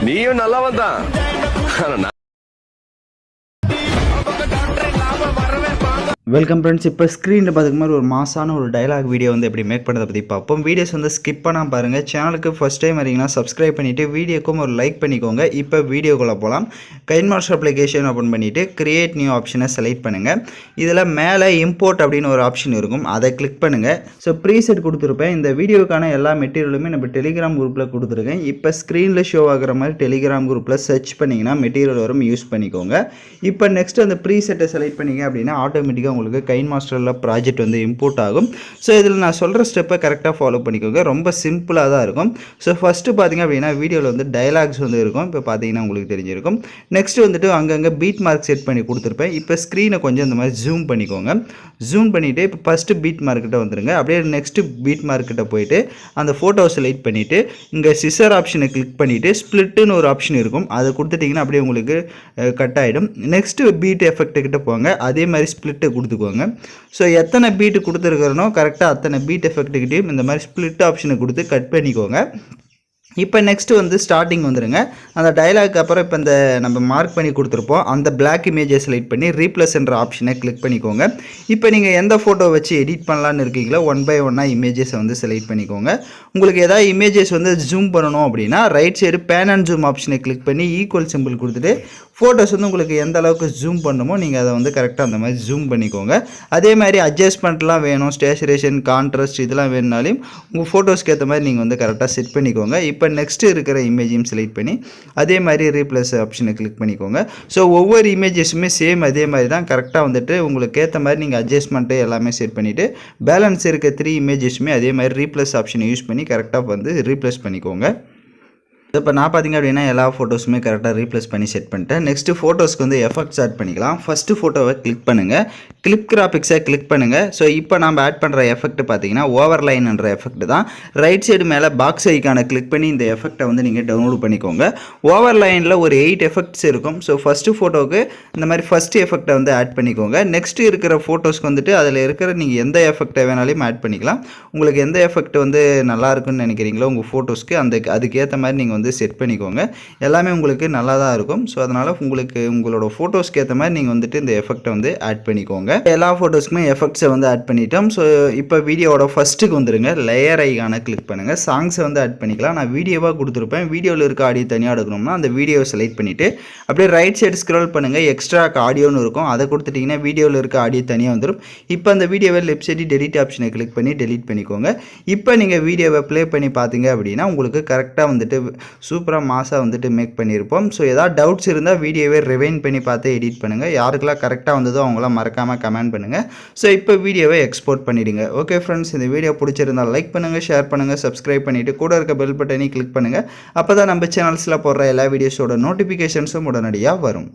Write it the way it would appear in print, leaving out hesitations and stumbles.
நீயும் நல்லவன் தான். Welcome friends. இப்போ ஸ்க்ரீனில் பார்த்துக்க மாதிரி ஒரு மாசான ஒரு டைலாக் வீடியோ வந்து எப்படி மேக் பண்ணுறதை பற்றி பார்ப்போம். வீடியோஸ் வந்து ஸ்கிப் பண்ணால் பாருங்கள். சேனலுக்கு ஃபஸ்ட் டைம் வரீங்கன்னா சப்ஸ்கிரைப் பண்ணிவிட்டு வீடியோக்கும் ஒரு லைக் பண்ணிக்கோங்க. இப்போ வீடியோக்குள்ளே போகலாம். கைன்மாஸ்டர் அப்ளிகேஷன் ஓப்பன் பண்ணிவிட்டு கிரியேட் நியூ ஆப்ஷனை செலக்ட் பண்ணுங்கள். இதில் மேலே இம்போர்ட் அப்படின்னு ஒரு ஆப்ஷன் இருக்கும், அதை கிளிக் பண்ணுங்கள். ஸோ ப்ரீசெட் கொடுத்துருப்பேன். இந்த வீடியோக்கான எல்லா மெட்டீரியலுமே நம்ம டெலிகிராம் குரூப்பில் கொடுத்துருக்கேன். இப்போ ஸ்க்ரீனில் ஷோ ஆகிற மாதிரி டெலிகிராம் குரூப்பில் சர்ச் பண்ணிங்கன்னா மெட்டீரியல் வரும், யூஸ் பண்ணிக்கோங்க. இப்போ நெக்ஸ்ட் அந்த ப்ரீசெட்டை செலக்ட் பண்ணிங்க அப்படின்னா ஆட்டோமேட்டிக்காக உங்களுக்கு கைன்மாஸ்டரில் ப்ராஜெக்ட் வந்து இம்போர்ட் ஆகும். ஸோ இதில் நான் சொல்கிற ஸ்டெப்பை கரெக்டாக ஃபாலோ பண்ணிக்கோங்க. ரொம்ப சிம்பிளாக தான் இருக்கும். ஸோ ஃபஸ்ட்டு பார்த்திங்க அப்படின்னா வீடியோவில் வந்து டைலாக்ஸ் வந்து இருக்கும். இப்போ பார்த்தீங்கன்னா உங்களுக்கு தெரிஞ்சிருக்கும். நெக்ஸ்ட் வந்துட்டு அங்கங்கே பீட் மார்க் செட் பண்ணி கொடுத்துருப்பேன். இப்போ ஸ்க்ரீனை கொஞ்சம் இந்த மாதிரி ஜூம் பண்ணிக்கோங்க. ஜூம் பண்ணிவிட்டு இப்போ ஃபஸ்ட்டு பீட் மார்க்கிட்ட வந்துடுங்க. அப்படியே நெக்ஸ்ட்டு பீட் மார்க்கிட்ட போயிட்டு அந்த ஃபோட்டோவை செலக்ட் பண்ணிவிட்டு இங்கே சிசர் ஆப்ஷனை கிளிக் பண்ணிவிட்டு ஸ்ப்ளிட்டுன்னு ஒரு ஆப்ஷன் இருக்கும், அதை கொடுத்துட்டிங்கன்னா அப்படியே உங்களுக்கு கட் ஆகிடும். நெக்ஸ்ட்டு பீட் எஃபெக்ட் கிட்ட போங்க. அதே மாதிரி ஸ்ப்ளிட்டை கொடுத்துக்கோங்க. ஸோ எத்தனை பீட்டு கொடுத்துருக்கிறனோ கரெக்டாக அத்தனை பீட் எஃபெக்ட்டுக்கிட்டையும் இந்த மாதிரி ஸ்ப்ளிட் ஆப்ஷனை கொடுத்து கட் பண்ணிக்கோங்க. இப்போ நெக்ஸ்ட்டு வந்து ஸ்டார்டிங் வந்துடுங்க. அந்த டைலாக் அப்புறம் இப்போ இந்த நம்ம மார்க் பண்ணி கொடுத்துருப்போம், அந்த பிளாக் இமேஜை செலக்ட் பண்ணி ரீப்ளேஸ் என்ற ஆப்ஷனை கிளிக் பண்ணிக்கோங்க. இப்போ நீங்கள் எந்த ஃபோட்டோ வச்சு எடிட் பண்ணலான்னு இருக்கீங்களோ ஒன் பை ஒன்னாக இமேஜஸை வந்து செலக்ட் பண்ணிக்கோங்க. உங்களுக்கு ஏதாவது இமேஜஸ் வந்து ஜூம் பண்ணணும் அப்படின்னா right side pan and zoom ஆப்ஷனை கிளிக் பண்ணி ஈக்குவல் சிம்பிள் கொடுத்துட்டு ஃபோட்டோஸ் வந்து உங்களுக்கு எந்த அளவுக்கு ஜூம் பண்ணணுமோ நீங்கள் அதை வந்து கரெக்டாக அந்த மாதிரி ஜூம் பண்ணிக்கோங்க. அதே மாதிரி அட்ஜஸ்ட்மெண்ட்லாம் வேணும், ஸ்டேச்சுரேஷன், கான்ட்ராஸ்ட் இதெல்லாம் வேணுனாலையும் உங்கள் ஃபோட்டோஸ்க்கு ஏற்ற மாதிரி நீங்கள் வந்து கரெக்டாக செட் பண்ணிக்கோங்க. இப்போ நெக்ஸ்ட்டு இருக்கிற இமேஜையும் செலக்ட் பண்ணி அதே மாதிரி ரீப்ளேஸ் ஆப்ஷனை கிளிக் பண்ணிக்கோங்க. ஸோ ஒவ்வொரு இமேஜஸுமே சேம் அதே மாதிரி தான். கரெக்டாக வந்துட்டு உங்களுக்கு ஏற்ற மாதிரி நீங்கள் அட்ஜஸ்ட்மெண்ட்டு எல்லாமே செட் பண்ணிவிட்டு பேலன்ஸ் இருக்க 3 இமேஜஸுமே அதே மாதிரி ரீப்ளேஸ் ஆப்ஷனை யூஸ் பண்ணி கரெக்டாக வந்து ரீப்ளேஸ் பண்ணிக்கோங்க. இப்போ நான் பார்த்திங்க அப்படின்னா எல்லா ஃபோட்டோஸுமே கரெக்டாக ரீப்ளேஸ் பண்ணி செட் பண்ணிட்டேன். நெக்ஸ்ட்டு ஃபோட்டோஸ்க்கு வந்து எஃபெக்ட்ஸ் ஆட் பண்ணிக்கலாம். ஃபஸ்ட்டு ஃபோட்டோவை கிளிக் பண்ணுங்கள், கிளிப் கிராபிக்ஸை கிளிக் பண்ணுங்கள். ஸோ இப்போ நம்ம ஆட் பண்ணுற எஃபெக்ட் பார்த்தீங்கன்னா ஓவர்லைன்ன்ற எஃபெக்ட் தான். ரைட் சைடு மேலே பாக்ஸ் ஐக்கானை கிளிக் பண்ணி இந்த எஃபெக்ட்டை வந்து நீங்கள் டவுன்லோட் பண்ணிக்கோங்க. ஓவர்லைனில் ஒரு 8 எஃபெக்ட்ஸ் இருக்கும். ஸோ ஃபஸ்ட்டு ஃபோட்டோவுக்கு இந்த மாதிரி ஃபஸ்ட்டு எஃபெக்ட்டை வந்து ஆட் பண்ணிக்கோங்க. நெக்ஸ்ட்டு இருக்கிற ஃபோட்டோஸ்க்கு வந்துட்டு அதில் இருக்கிற நீங்கள் எந்த எஃபெக்ட்டை வேணாலும் ஆட் பண்ணிக்கலாம். உங்களுக்கு எந்த எஃபெக்ட் வந்து நல்லா இருக்குன்னு நினைக்கிறீங்களோ உங்கள் ஃபோட்டோஸ்க்கு அதுக்கேற்ற மாதிரி நீங்கள் வந்து செட் பண்ணிக்கோங்க. எல்லாமே உங்களுக்கு நல்லா தான் இருக்கும். ஸோ அதனால் உங்களுக்கு உங்களோட ஃபோட்டோஸ்க்கு ஏற்ற மாதிரி நீங்கள் வந்துட்டு இந்த எஃபெக்ட்டை வந்து ஆட் பண்ணிக்கோங்க. எல்லா ஃபோட்டோஸ்க்குமே எஃபெக்ட்ஸை வந்து ஆட் பண்ணிட்டோம். ஸோ இப்போ வீடியோவோட ஃபஸ்ட்டுக்கு வந்துடுங்க, லேயர் ஐகானை கிளிக் பண்ணுங்கள். சாங்ஸை வந்து ஆட் பண்ணிக்கலாம். நான் வீடியோவாக கொடுத்துருப்பேன். வீடியோவில் இருக்க ஆடியோ தனியாக எடுக்கணும்னா அந்த வீடியோவை செலக்ட் பண்ணிவிட்டு அப்படியே ரைட் சைடு ஸ்க்ரோல் பண்ணுங்கள். எக்ஸ்ட்ரா ஆடியோன்னு இருக்கும், அதை கொடுத்துட்டிங்கன்னா வீடியோவில் இருக்க ஆடியோ தனியாக வந்துடும். இப்போ அந்த வீடியோவை லெஃப்ட் சைடு டெலிட் ஆப்ஷனை கிளிக் பண்ணி டெலிட் பண்ணிக்கோங்க. இப்போ நீங்கள் வீடியோவை ப்ளே பண்ணி பார்த்தீங்க அப்படின்னா உங்களுக்கு கரெக்டாக வந்துட்டு சூப்பராக மாசாக வந்துட்டு மேக் பண்ணியிருப்போம். ஸோ ஏதாவது டவுட்ஸ் இருந்தால் வீடியோவே ரிவைண்ட் பண்ணி பார்த்து எடிட் பண்ணுங்கள். யாருக்கெல்லாம் கரெக்டாக வந்ததோ அவங்களாம் மறக்காமல் கமெண்ட் பண்ணுங்கள். ஸோ இப்போ வீடியோவை எக்ஸ்போர்ட் பண்ணிவிடுங்க. ஓகே ஃப்ரெண்ட்ஸ், இந்த வீடியோ பிடிச்சிருந்தால் லைக் பண்ணுங்கள், ஷேர் பண்ணுங்கள், சப்ஸ்கிரைப் பண்ணிவிட்டு கூட இருக்க பெல் பட்டனை கிளிக் பண்ணுங்கள். அப்போ தான் நம்ம சேனல்ஸில் போடுற எல்லா வீடியோஸோட நோட்டிஃபிகேஷன்ஸும் உடனடியாக வரும்.